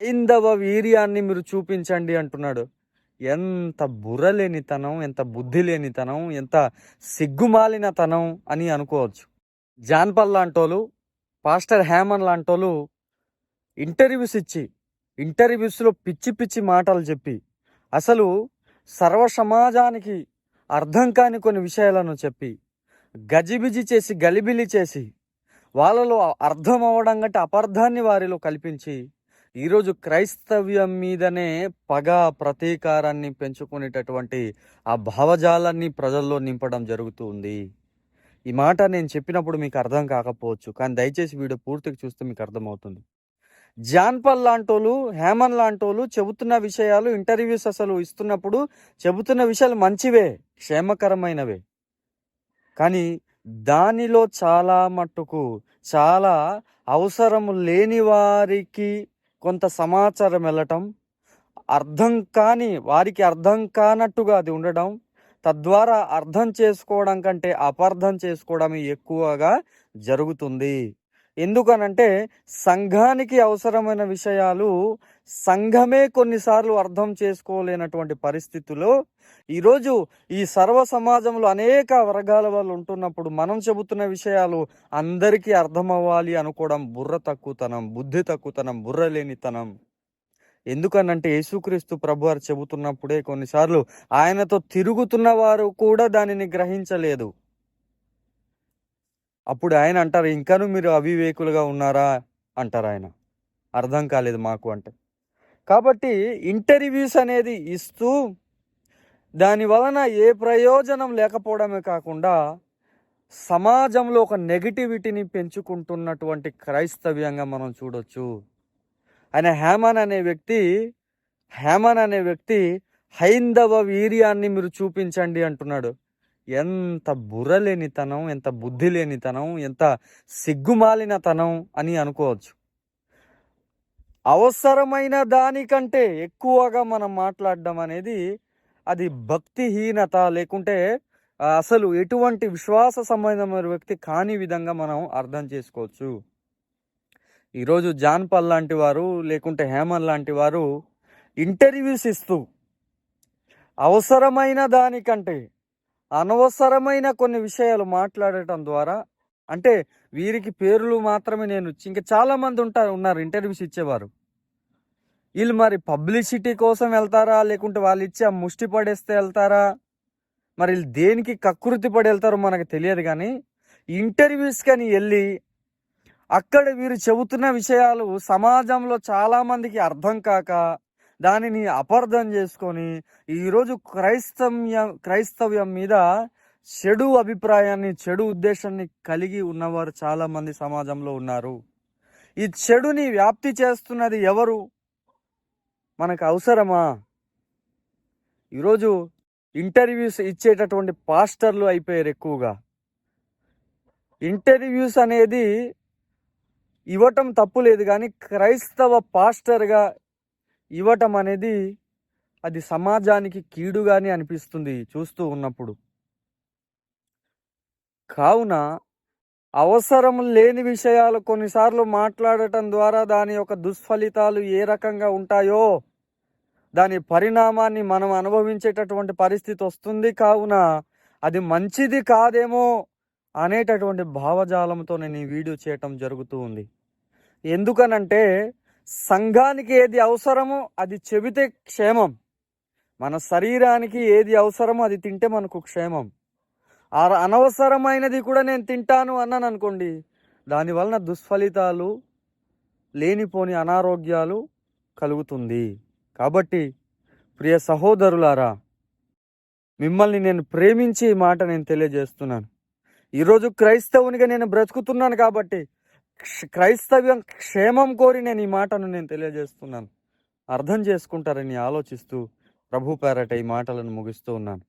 హైందవ వీర్యాన్ని మీరు చూపించండి అంటున్నాడు. ఎంత బుర్రలేనితనం, ఎంత బుద్ధి లేనితనం, ఎంత సిగ్గుమాలినతనం అని అనుకోవచ్చు. జాన్ పాల్ లాంటోళ్ళు, పాస్టర్ హ్యామన్ లాంటోళ్ళు ఇంటర్వ్యూస్లో పిచ్చి పిచ్చి మాటలు చెప్పి అసలు సర్వ సమాజానికి అర్థం కాని కొన్ని విషయాలను చెప్పి గజిబిజి చేసి గలిబిలి చేసి వాళ్ళలో అర్థం అవ్వడం కంటే అపార్థాన్ని వారిలో కల్పించి ఈరోజు క్రైస్తవ్యం మీదనే పగ ప్రతీకారాన్ని పెంచుకునేటటువంటి ఆ భావజాలాన్ని ప్రజల్లో నింపడం జరుగుతూ ఉంది. ఈ మాట నేను చెప్పినప్పుడు మీకు అర్థం కాకపోవచ్చు, కానీ దయచేసి వీడియో పూర్తిగా చూస్తే మీకు అర్థమవుతుంది. జాన్ పాల్ లాంటోళ్ళు, హేమన్ లాంటోళ్ళు చెబుతున్న విషయాలు ఇంటర్వ్యూస్ అసలు ఇస్తున్నప్పుడు చెబుతున్న విషయాలు మంచివే, క్షేమకరమైనవే. కానీ దానిలో చాలా మట్టుకు చాలా అవసరం లేని వారికి కొంత సమాచారం వెళ్ళటం, వారికి అర్థం కానట్టుగా అది ఉండడం, తద్వారా అర్థం చేసుకోవడం కంటే అపార్థం చేసుకోవడం ఎక్కువగా జరుగుతుంది. ఎందుకనంటే సంఘానికి అవసరమైన విషయాలు సంఘమే కొన్నిసార్లు అర్థం చేసుకోలేనటువంటి పరిస్థితుల్లో ఈరోజు ఈ సర్వ సమాజంలో అనేక వర్గాల వాళ్ళు ఉంటున్నప్పుడు మనం చెబుతున్న విషయాలు అందరికీ అర్థం అవ్వాలి అనుకోవడం బుర్ర తక్కువతనం, బుద్ధి తక్కువతనం, బుర్ర లేనితనం. ఎందుకనంటే యేసుక్రీస్తు ప్రభువారు చెబుతున్నప్పుడే కొన్నిసార్లు ఆయనతో తిరుగుతున్న వారు కూడా దానిని గ్రహించలేదు. అప్పుడు ఆయన అంటారు, ఇంకాను మీరు అవివేకులుగా ఉన్నారా అంటారు ఆయన. అర్థం కాలేదు మాకు అంటే. కాబట్టి ఇంటర్వ్యూస్ అనేది ఇస్తూ దాని వలన ఏ ప్రయోజనం లేకపోవడమే కాకుండా సమాజంలో ఒక నెగిటివిటీని పెంచుకుంటున్నటువంటి క్రైస్తవ్యంగా మనం చూడొచ్చు. ఆయన హేమన్ అనే వ్యక్తి హైందవ వీర్యాన్ని మీరు చూపించండి అంటున్నాడు. ఎంత బుర్రలేనితనం, ఎంత బుద్ధి లేనితనం, ఎంత సిగ్గుమాలినతనం అని అనుకోవచ్చు. అవసరమైన దానికంటే ఎక్కువగా మనం మాట్లాడడం అనేది అది భక్తిహీనత, లేకుంటే అసలు ఎటువంటి విశ్వాస సంబంధమైన వ్యక్తి కాని విధంగా మనం అర్థం చేసుకోవచ్చు. ఈరోజు జాన్ పాల్ లాంటి వారు, లేకుంటే హేమన్ లాంటి వారు ఇంటర్వ్యూస్ ఇస్తూ అవసరమైన దానికంటే అనవసరమైన కొన్ని విషయాలు మాట్లాడటం ద్వారా, అంటే వీరికి పేర్లు మాత్రమే నేను ఇంకా చాలామంది ఉన్నారు ఇంటర్వ్యూస్ ఇచ్చేవారు. వీళ్ళు మరి పబ్లిసిటీ కోసం వెళ్తారా, లేకుంటే వాళ్ళు ఇచ్చే ముష్టి పడేస్తే వెళ్తారా, మరి వీళ్ళు దేనికి కకృతి పడి వెళ్తారో మనకు తెలియదు. కానీ ఇంటర్వ్యూస్ కానీ వెళ్ళి అక్కడ వీరు చెబుతున్న విషయాలు సమాజంలో చాలామందికి అర్థం కాక దానిని అపార్థం చేసుకొని ఈరోజు క్రైస్తవ్యం మీద చెడు అభిప్రాయాన్ని, చెడు ఉద్దేశాన్ని కలిగి ఉన్నవారు చాలామంది సమాజంలో ఉన్నారు. ఈ చెడుని వ్యాప్తి చేస్తున్నది ఎవరు? మనకు అవసరమా? ఈరోజు ఇంటర్వ్యూస్ ఇచ్చేటటువంటి పాస్టర్లు అయిపోయారు ఎక్కువగా. ఇంటర్వ్యూస్ అనేది ఇవ్వటం తప్పు లేదు, కానీ క్రైస్తవ పాస్టర్గా ఇవ్వటం అనేది అది సమాజానికి కీడుగానే అనిపిస్తుంది చూస్తూ ఉన్నప్పుడు. కావున అవసరం లేని విషయాలు కొన్నిసార్లు మాట్లాడటం ద్వారా దాని యొక్క దుష్ఫలితాలు ఏ రకంగా ఉంటాయో దాని పరిణామాన్ని మనం అనుభవించేటటువంటి పరిస్థితి వస్తుంది. కావున అది మంచిది కాదేమో అనేటటువంటి భావజాలంతో నేను ఈ వీడియో చేయటం జరుగుతూ ఉంది. ఎందుకనంటే సంఘానికి ఏది అవసరమో అది చెబితే క్షేమం, మన శరీరానికి ఏది అవసరమో అది తింటే మనకు క్షేమం. అనవసరమైనది కూడా నేను తింటాను అన్నాను అనుకోండి, దానివలన దుష్ఫలితాలు, లేనిపోని అనారోగ్యాలు కలుగుతుంది. కాబట్టి ప్రియ సహోదరులారా, మిమ్మల్ని నేను ప్రేమించి ఈ మాట నేను తెలియజేస్తున్నాను. ఈరోజు క్రైస్తవునిగా నేను బ్రతుకుతున్నాను కాబట్టి క్రైస్తవ్యం క్షేమం కోరి నేను ఈ మాటను నేను తెలియజేస్తున్నాను. అర్థం చేసుకుంటారని ఆలోచిస్తూ ప్రభు పేరట ఈ మాటలను ముగిస్తూ ఉన్నాను.